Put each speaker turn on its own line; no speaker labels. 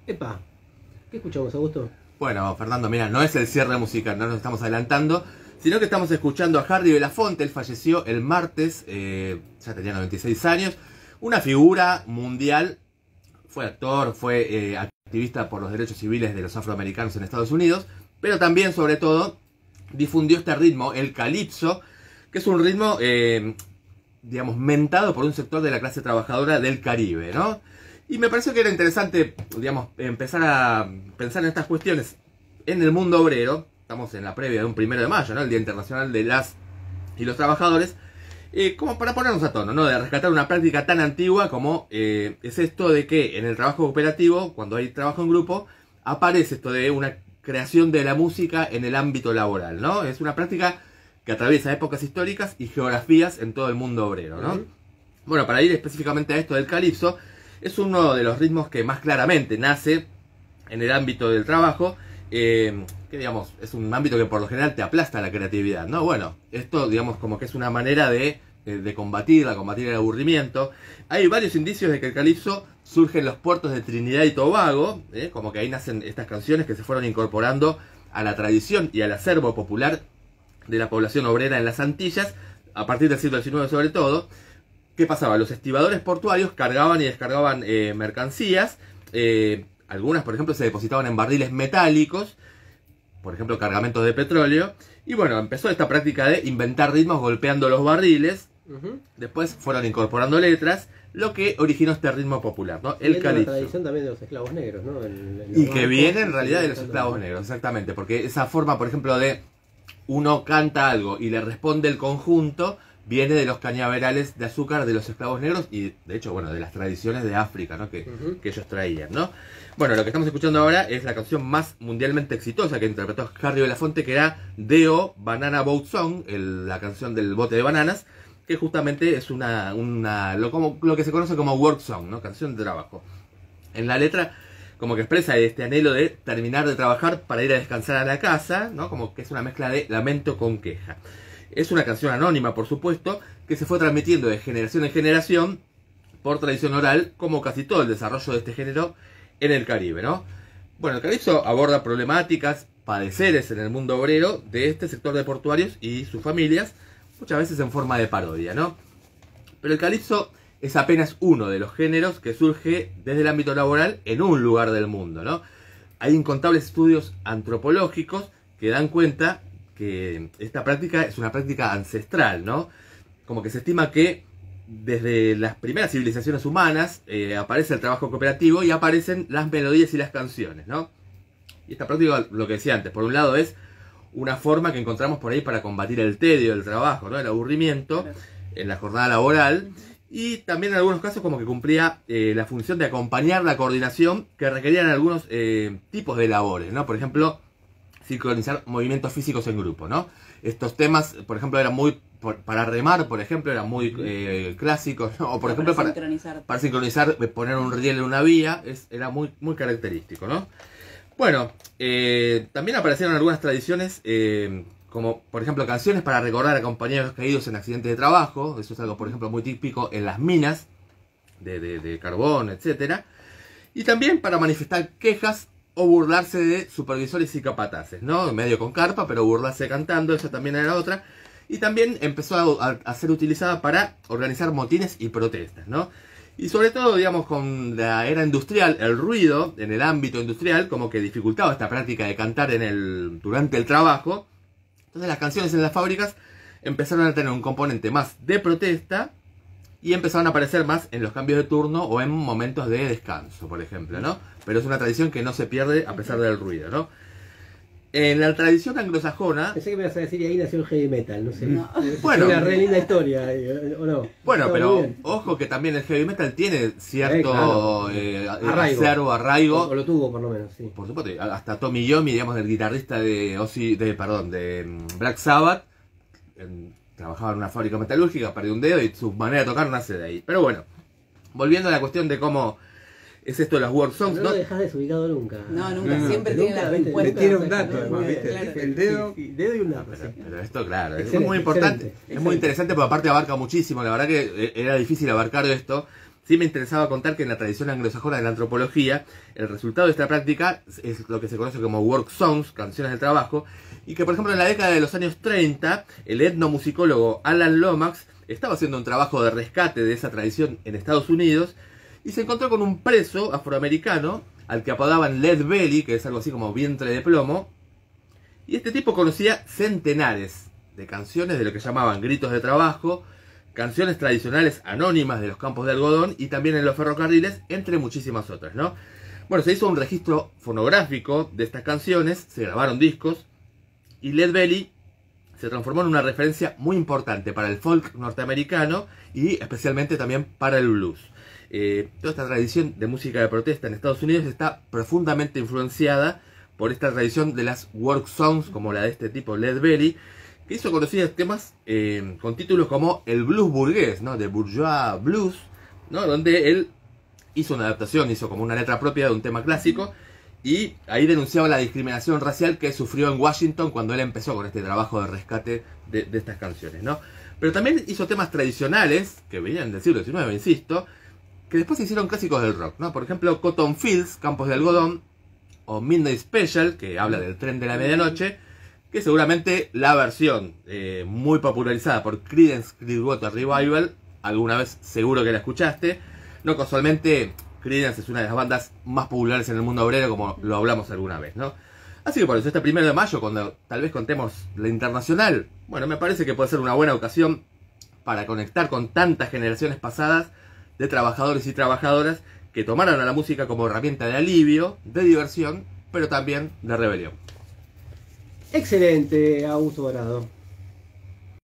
Epa, ¿qué escuchamos, Augusto?
Bueno, Fernando, mira, no es el cierre musical, no nos estamos adelantando, sino que estamos escuchando a Harry Belafonte. Él falleció el martes, ya tenía 96 años, una figura mundial, fue actor, fue activista por los derechos civiles de los afroamericanos en Estados Unidos, pero también, sobre todo, difundió este ritmo, el calipso, que es un ritmo, digamos, mentado por un sector de la clase trabajadora del Caribe, ¿no? Y me pareció que era interesante, digamos, empezar a pensar en estas cuestiones en el mundo obrero. Estamos en la previa de un 1 de mayo, ¿no? El Día Internacional de las y los Trabajadores. Como para ponernos a tono, ¿no? De rescatar una práctica tan antigua como es esto de que en el trabajo cooperativo, cuando hay trabajo en grupo, aparece esto de una creación de la música en el ámbito laboral, ¿no? Es una práctica que atraviesa épocas históricas y geografías en todo el mundo obrero, ¿no? Bueno, para ir específicamente a esto del calipso, es uno de los ritmos que más claramente nace en el ámbito del trabajo, que digamos, es un ámbito que por lo general te aplasta la creatividad, ¿no? Bueno, esto digamos como que es una manera de combatir el aburrimiento. Hay varios indicios de que el calipso surge en los puertos de Trinidad y Tobago, como que ahí nacen estas canciones que se fueron incorporando a la tradición y al acervo popular de la población obrera en las Antillas, a partir del siglo XIX sobre todo. ¿Qué pasaba? Los estibadores portuarios cargaban y descargaban mercancías. Algunas, por ejemplo, se depositaban en barriles metálicos, por ejemplo, cargamentos de petróleo. Y bueno, empezó esta práctica de inventar ritmos golpeando los barriles. Después fueron incorporando letras, lo que originó este ritmo popular, ¿no? El calipso.
La tradición también de los esclavos negros, ¿no?
Y que viene en realidad de los esclavos negros, exactamente. Porque esa forma, por ejemplo, de uno canta algo y le responde el conjunto, viene de los cañaverales de azúcar de los esclavos negros y, de hecho, bueno, de las tradiciones de África, ¿no? Que ellos traían, ¿no? Bueno, lo que estamos escuchando ahora es la canción más mundialmente exitosa que interpretó Harry Belafonte, que era D.O. Banana Boat Song, la canción del bote de bananas, que justamente es lo que se conoce como work song, ¿no? Canción de trabajo. En la letra, como que expresa este anhelo de terminar de trabajar para ir a descansar a la casa, ¿no? Como que es una mezcla de lamento con queja. Es una canción anónima, por supuesto, que se fue transmitiendo de generación en generación por tradición oral, como casi todo el desarrollo de este género en el Caribe, ¿no? Bueno, el calipso aborda problemáticas, padeceres en el mundo obrero de este sector de portuarios y sus familias, muchas veces en forma de parodia, ¿no? Pero el calipso es apenas uno de los géneros que surge desde el ámbito laboral en un lugar del mundo, ¿no? Hay incontables estudios antropológicos que dan cuenta que esta práctica es una práctica ancestral, ¿no? Como que se estima que desde las primeras civilizaciones humanas aparece el trabajo cooperativo y aparecen las melodías y las canciones, ¿no? Y esta práctica, lo que decía antes, por un lado es una forma que encontramos por ahí para combatir el tedio del trabajo, ¿no? El aburrimiento en la jornada laboral, y también en algunos casos como que cumplía la función de acompañar la coordinación que requerían algunos tipos de labores, ¿no? Por ejemplo, sincronizar movimientos físicos en grupo, ¿no? Estos temas, por ejemplo, eran muy, para remar, por ejemplo, eran muy clásicos, ¿no? O por ejemplo, para sincronizar, poner un riel en una vía, era muy, muy característico, ¿no? Bueno, también aparecieron algunas tradiciones, como por ejemplo canciones para recordar a compañeros caídos en accidentes de trabajo. Eso es algo, por ejemplo, muy típico en las minas de carbón, etcétera. Y también para manifestar quejas o burlarse de supervisores y capataces, ¿no? Medio con carpa, pero burlarse cantando, eso también era otra. Y también empezó a ser utilizada para organizar motines y protestas, ¿no? Y sobre todo, digamos, con la era industrial, el ruido en el ámbito industrial como que dificultaba esta práctica de cantar durante el trabajo. Entonces las canciones en las fábricas empezaron a tener un componente más de protesta y empezaron a aparecer más en los cambios de turno o en momentos de descanso, por ejemplo, ¿no? Pero es una tradición que no se pierde a pesar del ruido, ¿no? En la tradición anglosajona...
Pensé que me ibas a decir y ahí nació el heavy metal, no sé. No.
Bueno,
es una re linda historia, ¿o no?
Bueno, pero ojo que también el heavy metal tiene cierto arraigo.
O lo tuvo, por lo menos, sí.
Por supuesto, hasta Tommy Yomi, digamos, el guitarrista de Black Sabbath, trabajaba en una fábrica metalúrgica, perdió un dedo y su manera de tocar nace de ahí. Pero bueno, volviendo a la cuestión de cómo es esto de las work songs,
no dejas desubicado nunca.
No, nunca, siempre tiene la respuesta.
Te tiene un dato, además, ¿viste? Claro. El dedo.
Sí, dedo y un dato.
Pero esto, claro, es muy importante. Excelente. Es muy interesante porque aparte abarca muchísimo. La verdad que era difícil abarcar esto. sí me interesaba contar que en la tradición anglosajona de la antropología, el resultado de esta práctica es lo que se conoce como work songs, canciones de trabajo, y que por ejemplo en la década de los años 30, el etnomusicólogo Alan Lomax estaba haciendo un trabajo de rescate de esa tradición en Estados Unidos, y se encontró con un preso afroamericano, al que apodaban Lead Belly, que es algo así como vientre de plomo, y este tipo conocía centenares de canciones de lo que llamaban gritos de trabajo, canciones tradicionales anónimas de los campos de algodón y también en los ferrocarriles, entre muchísimas otras, ¿no? Bueno, se hizo un registro fonográfico de estas canciones, se grabaron discos, y Lead Belly se transformó en una referencia muy importante para el folk norteamericano y especialmente también para el blues. Toda esta tradición de música de protesta en Estados Unidos está profundamente influenciada por esta tradición de las work songs, como la de este tipo Lead Belly, que hizo conocidos temas con títulos como el blues burgués, ¿no? De Bourgeois Blues, ¿no? Donde él hizo una adaptación, hizo como una letra propia de un tema clásico, y ahí denunciaba la discriminación racial que sufrió en Washington cuando él empezó con este trabajo de rescate de estas canciones, ¿no? Pero también hizo temas tradicionales, que venían del siglo XIX, insisto, que después se hicieron clásicos del rock, ¿no? Por ejemplo, Cotton Fields, Campos de Algodón, o Midnight Special, que habla del tren de la medianoche, que seguramente la versión muy popularizada por Creedence Clearwater Revival, alguna vez seguro que la escuchaste. No casualmente, Creedence es una de las bandas más populares en el mundo obrero, como lo hablamos alguna vez, ¿no? Así que por eso, este 1 de mayo, cuando tal vez contemos la internacional, bueno, me parece que puede ser una buena ocasión para conectar con tantas generaciones pasadas de trabajadores y trabajadoras que tomaron a la música como herramienta de alivio, de diversión, pero también de rebelión.
Excelente, Augusto Dorado.